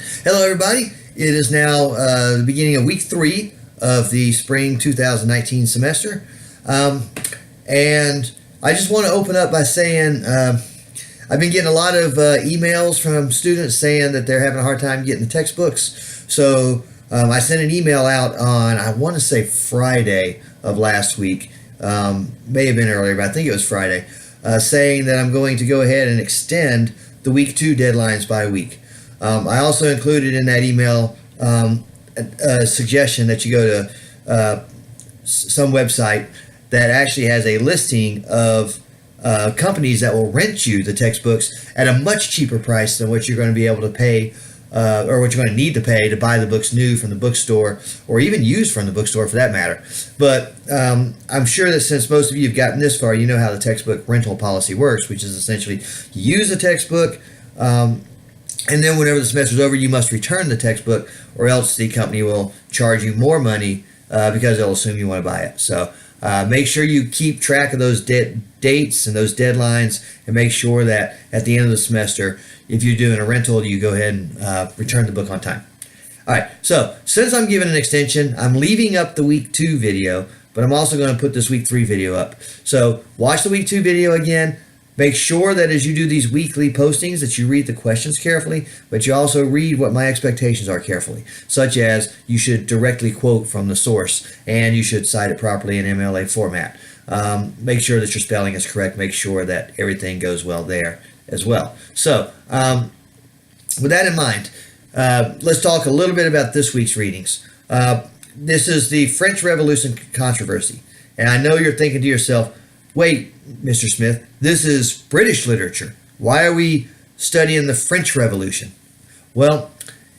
Hello, everybody. It is now the beginning of week 3 of the spring 2019 semester. And I just want to open up by saying I've been getting a lot of emails from students saying that they're having a hard time getting the textbooks. So I sent an email out on, I want to say Friday of last week. May have been earlier, but I think it was Friday, saying that I'm going to go ahead and extend the week 2 deadlines by a week. I also included in that email a suggestion that you go to some website that actually has a listing of companies that will rent you the textbooks at a much cheaper price than what you're going to be able to pay or what you're going to need to pay to buy the books new from the bookstore, or even used from the bookstore for that matter. But I'm sure that since most of you have gotten this far, you know how the textbook rental policy works, which is essentially you use a textbook, and then whenever the semester's over, you must return the textbook, or else the company will charge you more money because they'll assume you want to buy it. So make sure you keep track of those dates and those deadlines, and make sure that at the end of the semester, if you're doing a rental, you go ahead and return the book on time. All right, so since I'm giving an extension, I'm leaving up the week 2 video, but I'm also going to put this week 3 video up. So watch the week 2 video again. Make sure that as you do these weekly postings that you read the questions carefully, but you also read what my expectations are carefully, such as you should directly quote from the source, and you should cite it properly in MLA format. Make sure that your spelling is correct. Make sure that everything goes well there as well. So with that in mind, let's talk a little bit about this week's readings. This is the French Revolution controversy. And I know you're thinking to yourself, wait, Mr. Smith, this is British literature. Why are we studying the French Revolution? Well,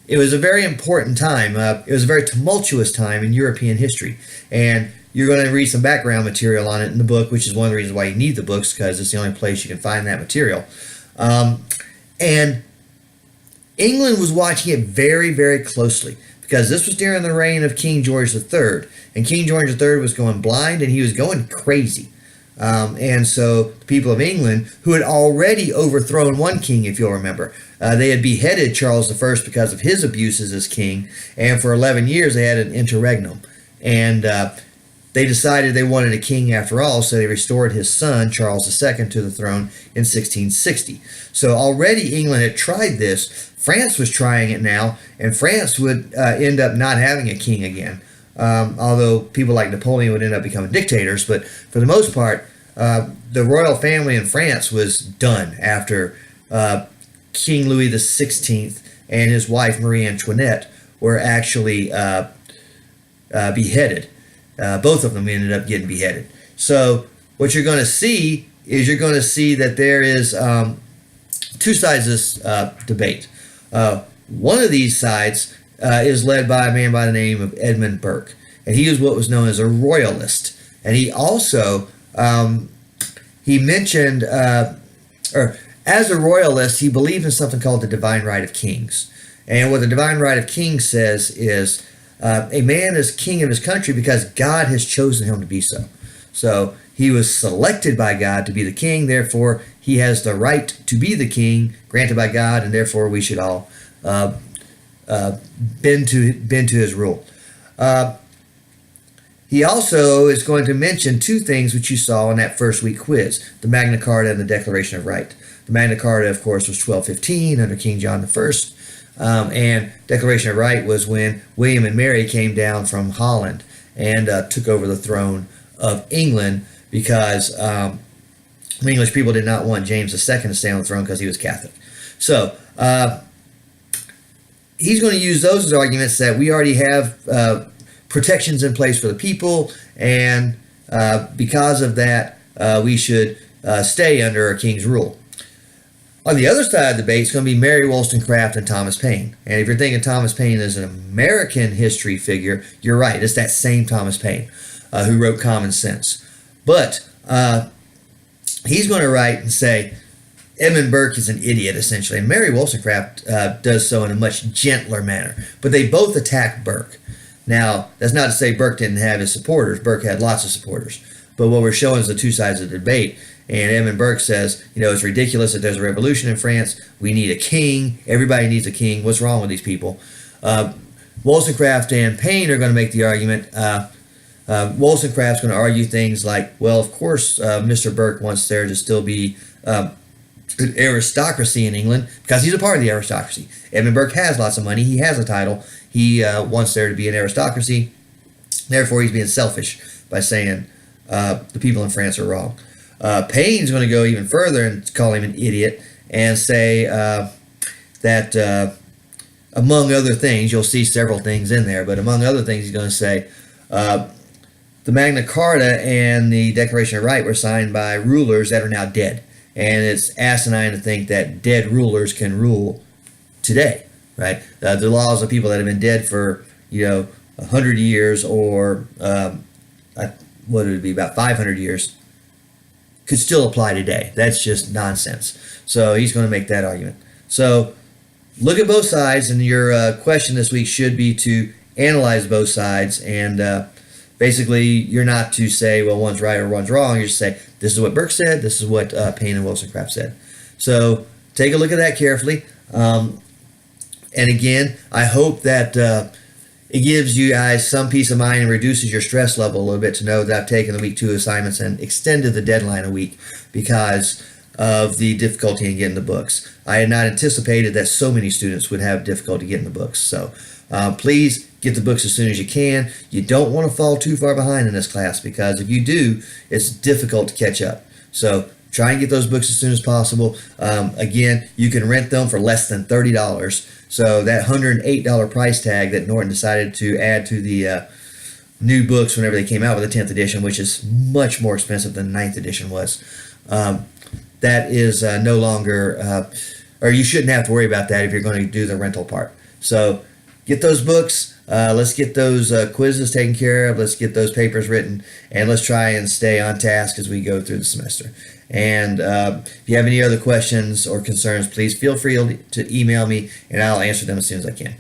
it was a very important time. It was a very tumultuous time in European history. And you're going to read some background material on it in the book, which is one of the reasons why you need the books, because it's the only place you can find that material. And England was watching it very, very closely, because this was during the reign of King George III. And King George III was going blind, and he was going crazy. And so the people of England, who had already overthrown one king, if you'll remember, they had beheaded Charles I because of his abuses as king, and for 11 years they had an interregnum. And they decided they wanted a king after all, so they restored his son, Charles II, to the throne in 1660. So already England had tried this. France was trying it now, and France would end up not having a king again. Although people like Napoleon would end up becoming dictators, but for the most part, the royal family in France was done after King Louis XVI and his wife Marie Antoinette were actually beheaded. Both of them ended up getting beheaded. So what you're going to see is that there is two sides of this debate. One of these sides is led by a man by the name of Edmund Burke, and he is what was known as a royalist. And he also he mentioned, or as a royalist, he believed in something called the divine right of kings. And what the divine right of kings says is a man is king of his country because God has chosen him to be so. So he was selected by God to be the king, therefore he has the right to be the king granted by God, and therefore we should all bend to his rule. He also is going to mention two things which you saw in that first week quiz: the Magna Carta and the Declaration of Right. The Magna Carta, of course, was 1215 under King John I, and Declaration of Right was when William and Mary came down from Holland and took over the throne of England, because the English people did not want James II to stay on the throne because he was Catholic. So he's going to use those as arguments that we already have protections in place for the people, and because of that, we should stay under a king's rule. On the other side of the debate is going to be Mary Wollstonecraft and Thomas Paine. And if you're thinking Thomas Paine is an American history figure, you're right. It's that same Thomas Paine who wrote Common Sense. But he's going to write and say Edmund Burke is an idiot, essentially. And Mary Wollstonecraft does so in a much gentler manner. But they both attack Burke. Now, that's not to say Burke didn't have his supporters. Burke had lots of supporters. But what we're showing is the two sides of the debate. And Edmund Burke says, it's ridiculous that there's a revolution in France. We need a king. Everybody needs a king. What's wrong with these people? Wollstonecraft and Paine are going to make the argument. Wollstonecraft's going to argue things like, well, of course, Mr. Burke wants there to still be an aristocracy in England because he's a part of the aristocracy. Edmund Burke has lots of money. He has a title. He wants there to be an aristocracy. Therefore, he's being selfish by saying the people in France are wrong. Paine's going to go even further and call him an idiot and say that among other things, you'll see several things in there, but among other things, he's going to say the Magna Carta and the Declaration of Right were signed by rulers that are now dead. And it's asinine to think that dead rulers can rule today, right? The laws of people that have been dead for, 100 years or what would it be, about 500 years, could still apply today. That's just nonsense. So he's going to make that argument. So look at both sides, and your question this week should be to analyze both sides. And basically, you're not to say, well, one's right or one's wrong. You just say, this is what Burke said, this is what Paine and Wollstonecraft said. So take a look at that carefully. And again, I hope that it gives you guys some peace of mind and reduces your stress level a little bit to know that I've taken the week 2 assignments and extended the deadline a week because of the difficulty in getting the books. I had not anticipated that so many students would have difficulty getting the books. So please get the books as soon as you can. You don't want to fall too far behind in this class because if you do, it's difficult to catch up. So try and get those books as soon as possible. Again, you can rent them for less than $30. So that $108 price tag that Norton decided to add to the new books whenever they came out with the 10th edition, which is much more expensive than the 9th edition was, that is no longer, or you shouldn't have to worry about that if you're going to do the rental part. So get those books. Let's get those quizzes taken care of. Let's get those papers written, and let's try and stay on task as we go through the semester. And if you have any other questions or concerns, please feel free to email me, and I'll answer them as soon as I can.